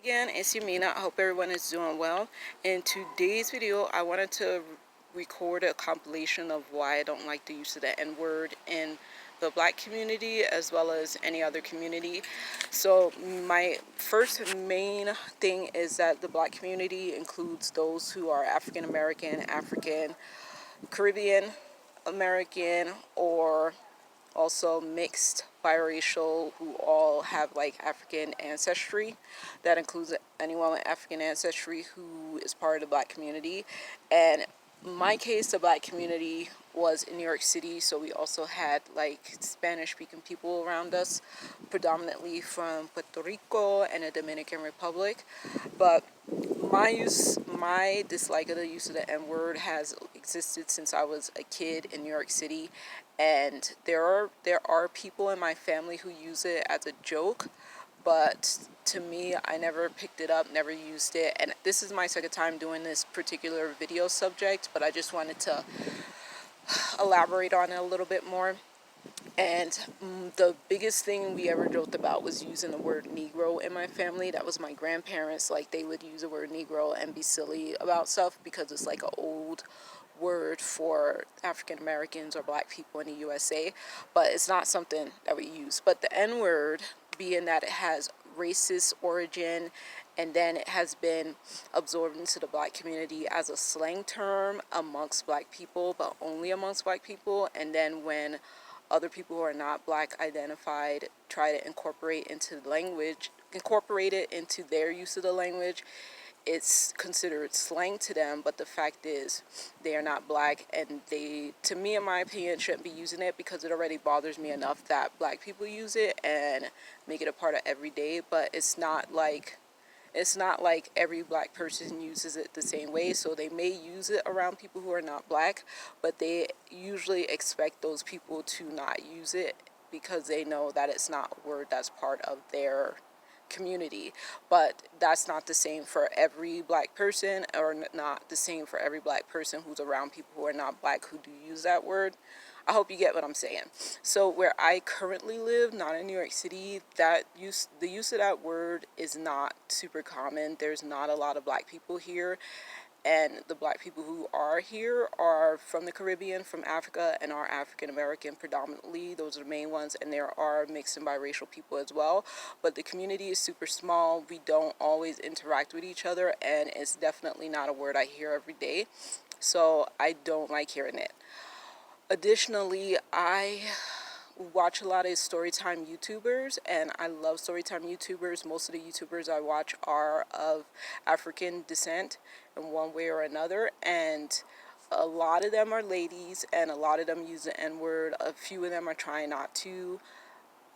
Again, it's Yamina. I hope everyone is doing well. In today's video, I wanted to record a compilation of why I don't like the use of the N-word in the Black community as well as any other community. So my first main thing is that the Black community includes those who are African American, African, Caribbean American, or also mixed biracial who all have like African ancestry. That includes anyone with African ancestry who is part of the Black community. And in my case, the Black community was in New York City, so we also had like Spanish speaking people around us, predominantly from Puerto Rico and the Dominican Republic. But my dislike of the use of the N-word has existed since I was a kid in New York City, and there are people in my family who use it as a joke, but to me, I never picked it up, never used it, and this is my second time doing this particular video subject, but I just wanted to elaborate on it a little bit more. And the biggest thing we ever joked about was using the word Negro in my family. That was my grandparents. Like, they would use the word Negro and be silly about stuff because it's like an old word for African Americans or Black people in the USA. But it's not something that we use. But the N-word, being that it has racist origin, and then it has been absorbed into the Black community as a slang term amongst Black people, but only amongst Black people. And then when other people who are not Black identified try to incorporate it into their use of the language, it's considered slang to them. But the fact is, they are not Black, and they, to me, in my opinion, shouldn't be using it because it already bothers me enough that Black people use it and make it a part of every day. But it's not like every Black person uses it the same way. So they may use it around people who are not Black, but they usually expect those people to not use it because they know that it's not a word that's part of their community. But that's not the same for every Black person, or not the same for every Black person who's around people who are not Black who do use that word. I hope you get what I'm saying. So where I currently live, not in New York City, the use of that word is not super common. There's not a lot of Black people here, and the Black people who are here are from the Caribbean, from Africa, and are African American predominantly. Those are the main ones, and there are mixed and biracial people as well. But the community is super small. We don't always interact with each other, and it's definitely not a word I hear every day. So I don't like hearing it. Additionally, I watch a lot of storytime YouTubers, and I love storytime YouTubers. Most of the YouTubers I watch are of African descent in one way or another, and a lot of them are ladies, and a lot of them use the N-word. A few of them are trying not to,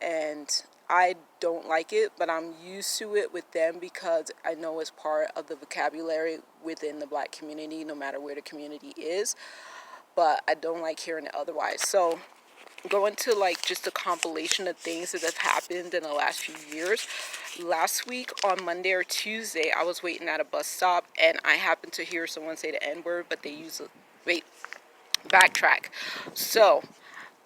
and I don't like it, but I'm used to it with them because I know it's part of the vocabulary within the Black community, no matter where the community is. But I don't like hearing it otherwise. So going to like just a compilation of things that have happened in the last few years. Last week on Monday or Tuesday, I was waiting at a bus stop, and I happened to hear someone say the N-word, but they use backtrack. So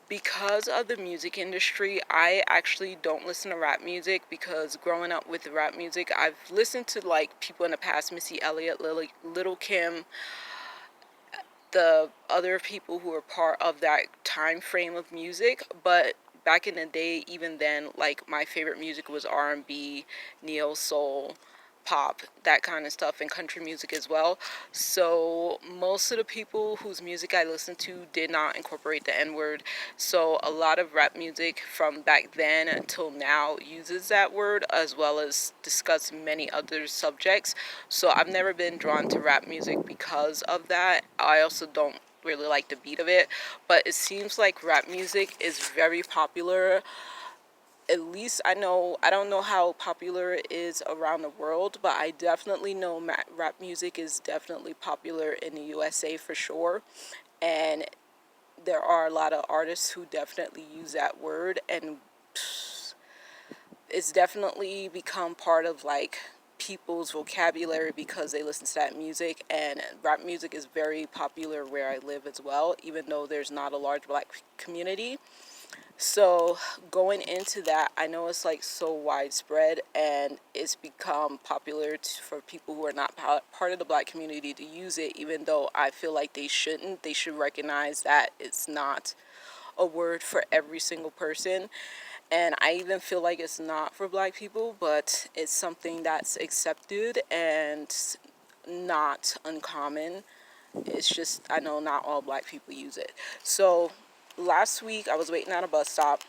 because of the music industry, I actually don't listen to rap music, because growing up with rap music, I've listened to like people in the past, Missy Elliott, Little Kim, the other people who were part of that time frame of music. But back in the day, even then, like, my favorite music was R&B, neo soul, pop, that kind of stuff, and country music as well. So most of the people whose music I listened to did not incorporate the N-word. So a lot of rap music from back then until now uses that word, as well as discuss many other subjects. So I've never been drawn to rap music because of that. I also don't really like the beat of it, but it seems like rap music is very popular. At least I don't know how popular it is around the world, but I definitely know rap music is definitely popular in the USA for sure. And there are a lot of artists who definitely use that word, and it's definitely become part of like people's vocabulary because they listen to that music. And rap music is very popular where I live as well, even though there's not a large Black community. So going into that, I know it's like so widespread and it's become popular for people who are not part of the Black community to use it, even though I feel like they shouldn't. They should recognize that it's not a word for every single person. And I even feel like it's not for Black people, but it's something that's accepted and not uncommon. It's just, I know not all Black people use it. So last week I was waiting at a bus stop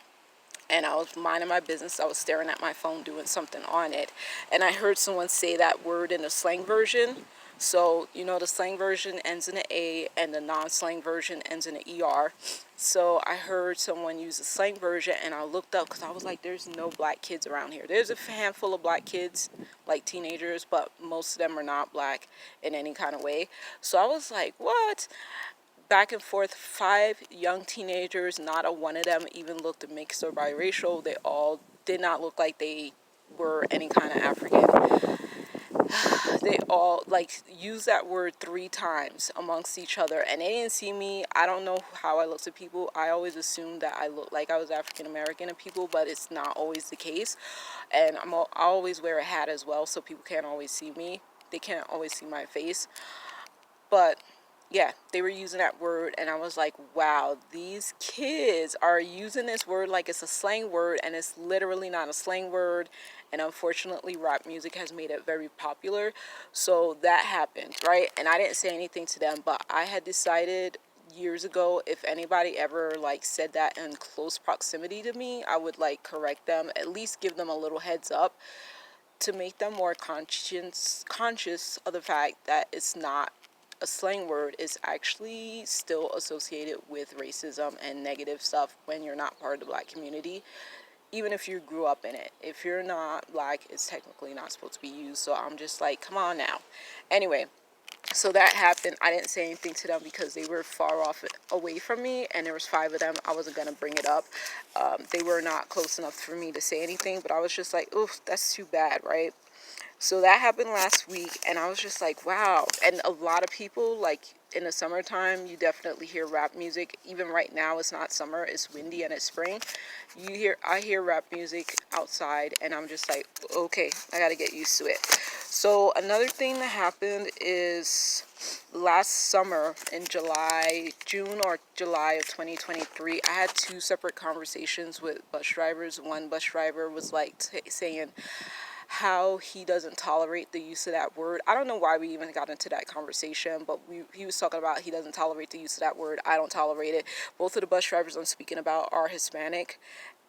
and I was minding my business. I was staring at my phone doing something on it, and I heard someone say that word in the slang version. So, you know, the slang version ends in an A and the non-slang version ends in an ER. So I heard someone use the slang version and I looked up because I was like, there's no Black kids around here. There's a handful of Black kids, like teenagers, but most of them are not Black in any kind of way. So I was like, what? Back and forth, 5 young teenagers, not a one of them even looked mixed or biracial. They all did not look like they were any kind of African. They all like used that word 3 times amongst each other, and they didn't see me. I don't know how I look to people. I always assumed that I looked like I was African American to people, but it's not always the case. And I always wear a hat as well, so people can't always see me. They can't always see my face. But yeah, they were using that word, and I was like, wow, these kids are using this word like it's a slang word, and it's literally not a slang word. And unfortunately, rap music has made it very popular. So that happened, right? And I didn't say anything to them, but I had decided years ago, if anybody ever like said that in close proximity to me, I would like correct them, at least give them a little heads up to make them more conscious of the fact that it's not a slang word. Is actually still associated with racism and negative stuff when you're not part of the Black community, even if you grew up in it. If you're not Black, it's technically not supposed to be used. So I'm just like, come on now. Anyway, so that happened. I didn't say anything to them because they were far off away from me, and there was 5 of them. I wasn't gonna bring it up. They were not close enough for me to say anything, but I was just like, oof, that's too bad, right? So that happened last week, and I was just like, wow. And a lot of people, like in the summertime, you definitely hear rap music. Even right now, it's not summer, it's windy and it's spring. I hear rap music outside, and I'm just like, okay, I gotta get used to it. So another thing that happened is last summer in June or July of 2023, I had 2 separate conversations with bus drivers. One bus driver was like saying how he doesn't tolerate the use of that word. I don't know why we even got into that conversation, but he was talking about he doesn't tolerate the use of that word. I don't tolerate it. Both of the bus drivers I'm speaking about are Hispanic,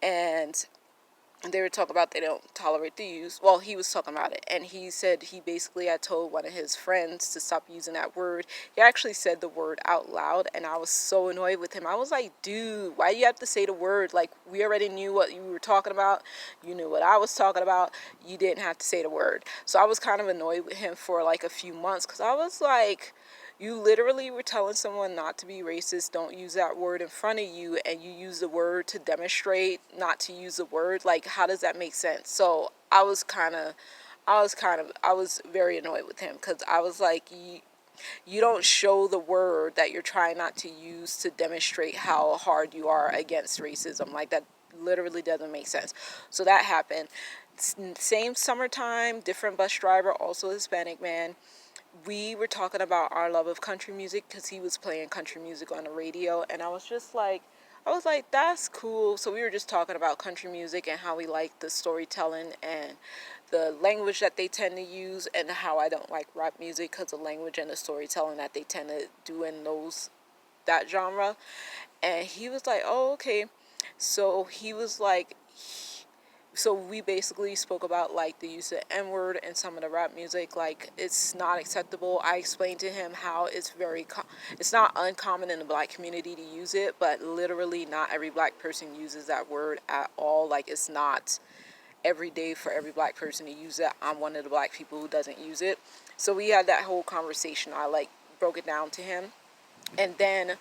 and they were talking about they don't tolerate the use. Well, he was talking about it, and he said he basically had told one of his friends to stop using that word. He actually said the word out loud, and I was so annoyed with him. I was like, dude, why do you have to say the word? Like, we already knew what you were talking about. You knew what I was talking about. You didn't have to say the word. So I was kind of annoyed with him for like a few months, because I was like, you literally were telling someone not to be racist, don't use that word in front of you, and you use the word to demonstrate not to use the word. Like, how does that make sense? So I was very annoyed with him, because I was like, you don't show the word that you're trying not to use to demonstrate how hard you are against racism. Like, that literally doesn't make sense. So that happened. Same summertime, different bus driver, also a Hispanic man. We were talking about our love of country music, because he was playing country music on the radio, and I was like, that's cool. So we were just talking about country music and how we like the storytelling and the language that they tend to use, and how I don't like rap music because the language and the storytelling that they tend to do in that genre. And he was like, oh, okay. So he was like, so we basically spoke about like the use of N-word and some of the rap music. Like, it's not acceptable. I explained to him how it's it's not uncommon in the Black community to use it, but literally not every Black person uses that word at all. Like, it's not every day for every Black person to use it. I'm one of the Black people who doesn't use it. So we had that whole conversation. I like broke it down to him, and then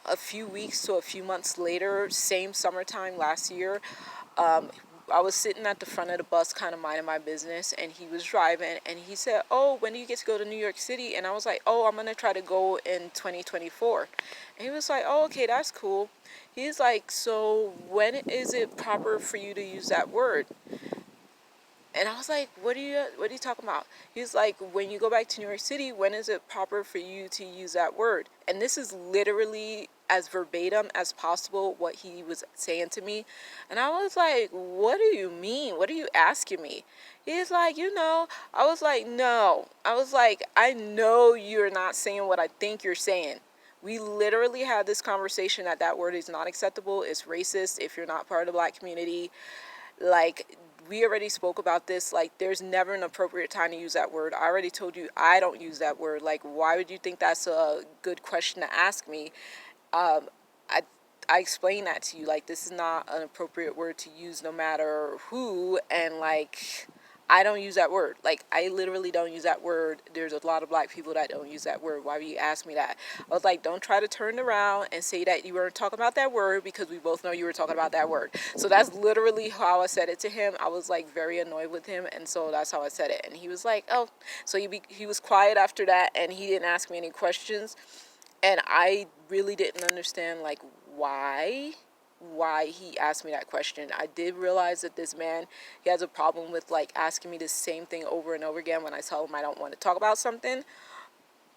a few weeks to a few months later, same summertime last year, I was sitting at the front of the bus kind of minding my business, and he was driving, and he said, oh, when do you get to go to New York City? And I was like, oh, I'm going to try to go in 2024. And he was like, oh, okay, that's cool. He's like, so when is it proper for you to use that word? And I was like, what are you talking about? He's like, when you go back to New York City, when is it proper for you to use that word? And this is literally as verbatim as possible what he was saying to me. And I was like, what do you mean? What are you asking me? He's like, I was like, no. I was like, I know you're not saying what I think you're saying. We literally had this conversation that word is not acceptable. It's racist if you're not part of the Black community. Like, we already spoke about this. Like, there's never an appropriate time to use that word. I already told you I don't use that word. Like, why would you think that's a good question to ask me? Um, I I explained that to you. Like, this is not an appropriate word to use no matter who. And like, I don't use that word. Like, I literally don't use that word. There's a lot of Black people that don't use that word. Why would you ask me that? I was like, don't try to turn around and say that you weren't talking about that word, because we both know you were talking about that word. So that's literally how I said it to him. I was like very annoyed with him, and so that's how I said it. And he was like, oh. So he was quiet after that, and he didn't ask me any questions. And I really didn't understand, like, why he asked me that question. I did realize that this man, he has a problem with, like, asking me the same thing over and over again when I tell him I don't want to talk about something.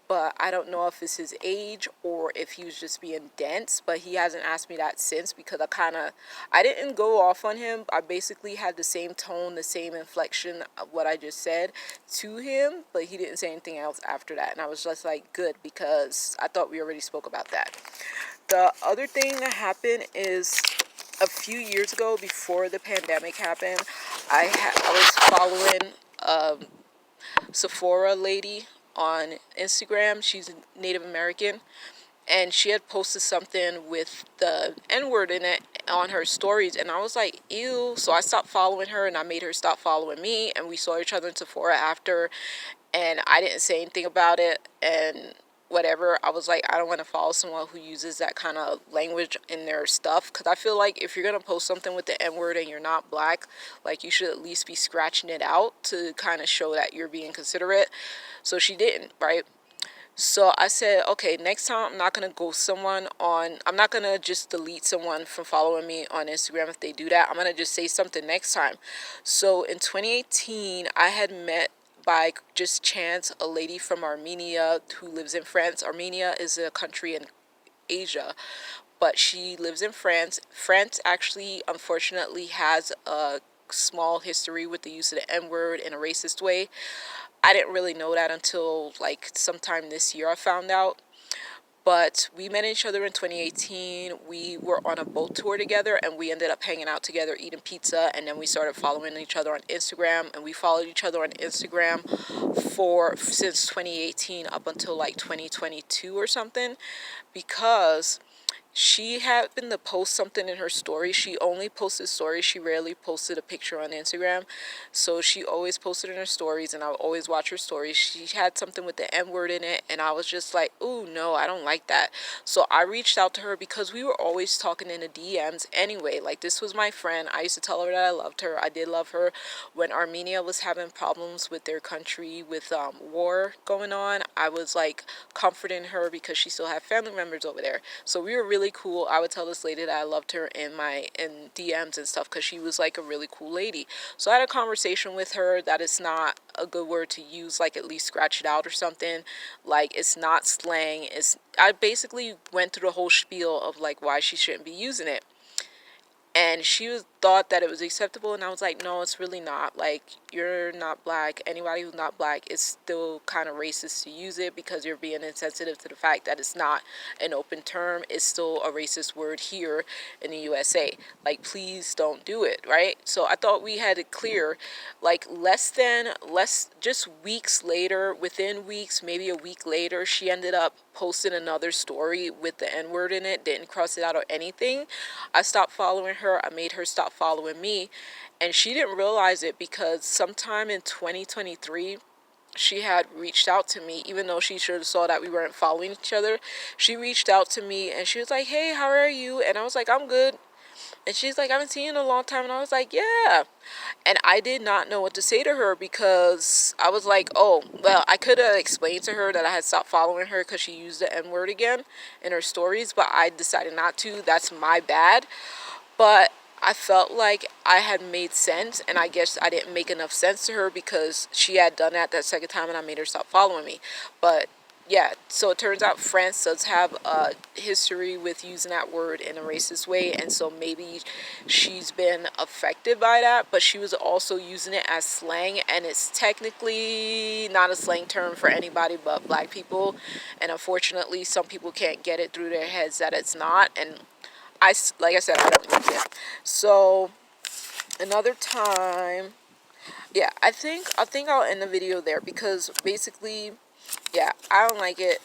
But I don't know if it's his age or if he was just being dense. But he hasn't asked me that since, because I didn't go off on him. I basically had the same tone, the same inflection of what I just said to him. But he didn't say anything else after that. And I was just like, good, because I thought we already spoke about that. The other thing that happened is, a few years ago, before the pandemic happened, I was following Sephora lady on Instagram. She's Native American, and she had posted something with the N-word in it on her stories, and I was like, ew. So I stopped following her, and I made her stop following me, and we saw each other in Sephora after, and I didn't say anything about it, and whatever. I was like, I don't want to follow someone who uses that kind of language in their stuff, because I feel like if you're going to post something with the N-word and you're not Black, like, you should at least be scratching it out to kind of show that you're being considerate. So she didn't, right? So I said, okay, next time I'm not going to I'm not going to just delete someone from following me on Instagram if they do that. I'm going to just say something next time. So in 2018, I had met by just chance a lady from Armenia who lives in France. Armenia is a country in Asia, but she lives in France. France actually, unfortunately, has a small history with the use of the N-word in a racist way. I didn't really know that until like sometime this year I found out. But we met each other in 2018. We were on a boat tour together, and we ended up hanging out together, eating pizza, and then we started following each other on Instagram, and we followed each other on Instagram since 2018 up until like 2022 or something, because she happened to post something in her story. She only posted stories. She rarely posted a picture on Instagram. So she always posted in her stories, and I would always watch her stories. She had something with the N-word in it, and I was just like, ooh, no, I don't like that. So I reached out to her, because we were always talking in the DMs anyway. Like, this was my friend. I used to tell her that I loved her. I did love her. When Armenia was having problems with their country, with war going on, I was like comforting her, because she still had family members over there. So we were really cool. I would tell this lady that I loved her in DMs and stuff, because she was like a really cool lady. So I had a conversation with her that it's not a good word to use, like, at least scratch it out or something. Like, it's not slang. I basically went through the whole spiel of like why she shouldn't be using it. And thought that it was acceptable, and I was like, no, it's really not. Like, you're not Black. Anybody who's not Black, is still kind of racist to use it, because you're being insensitive to the fact that it's not an open term. It's still a racist word here in the USA. Like, please don't do it, right? So I thought we had it clear. Like, just weeks later, within weeks, maybe a week later, she ended up posting another story with the N-word in it, didn't cross it out or anything. I stopped following her. I made her stop following me, and she didn't realize it, because sometime in 2023, she had reached out to me, even though she should have saw that we weren't following each other. She reached out to me, and she was like, hey, how are you? And I was like, I'm good. And she's like, I haven't seen you in a long time. And I was like, yeah. And I did not know what to say to her because I was like, oh, well, I could have explained to her that I had stopped following her because she used the N word again in her stories, but I decided not to. That's my bad. But I felt like I had made sense, and I guess I didn't make enough sense to her because she had done that second time, and I made her stop following me. But yeah, so it turns out France does have a history with using that word in a racist way, and so maybe she's been affected by that, but she was also using it as slang, and it's technically not a slang term for anybody but black people, and unfortunately some people can't get it through their heads that it's not, and like I said, I don't use it. So another time, yeah, I think I'll end the video there because basically, yeah, I don't like it.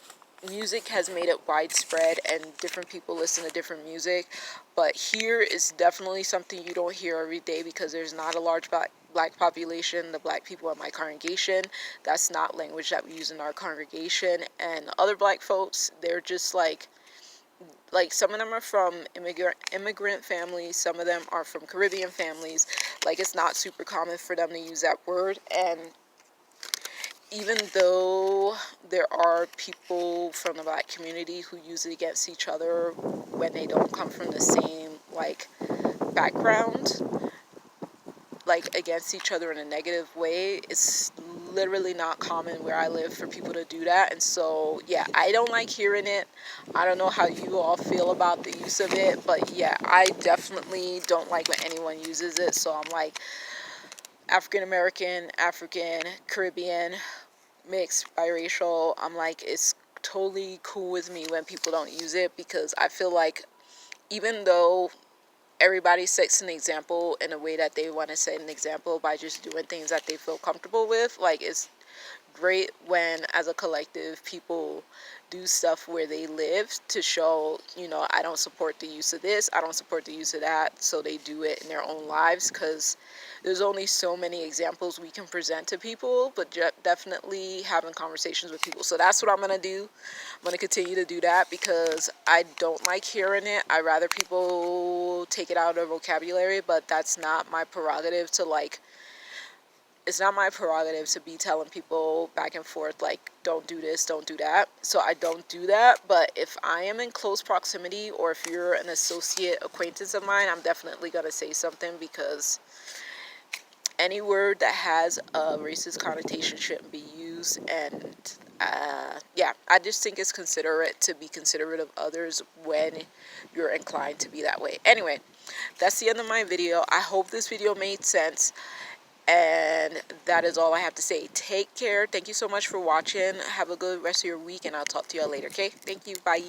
Music has made it widespread and different people listen to different music, but here is definitely something you don't hear every day because there's not a large black population. The black people in my congregation, that's not language that we use in our congregation, and other black folks, they're just like some of them are from immigrant families, some of them are from Caribbean families. Like, it's not super common for them to use that word. And even though there are people from the black community who use it against each other when they don't come from the same like background, like against each other in a negative way, it's literally not common where I live for people to do that. And so yeah, I don't like hearing it. I don't know how you all feel about the use of it, but yeah, I definitely don't like when anyone uses it. So I'm like, African American, African, Caribbean, mixed, biracial, I'm like, it's totally cool with me when people don't use it, because I feel like even though everybody sets an example in a way that they want to set an example by just doing things that they feel comfortable with, like, it's great when as a collective people do stuff where they live to show, I don't support the use of this, I don't support the use of that, so they do it in their own lives, because there's only so many examples we can present to people, but definitely having conversations with people. So that's what I'm going to do. I'm going to continue to do that because I don't like hearing it. I rather people take it out of their vocabulary, but that's not my prerogative to it's not my prerogative to be telling people back and forth, like, don't do this, don't do that. So I don't do that. But if I am in close proximity, or if you're an associate acquaintance of mine, I'm definitely going to say something, because any word that has a racist connotation shouldn't be used. And yeah, I just think it's considerate to be considerate of others when you're inclined to be that way. Anyway, that's the end of my video. I hope this video made sense. And that is all I have to say. Take care. Thank you so much for watching. Have a good rest of your week, and I'll talk to y'all later, okay? Thank you. Bye.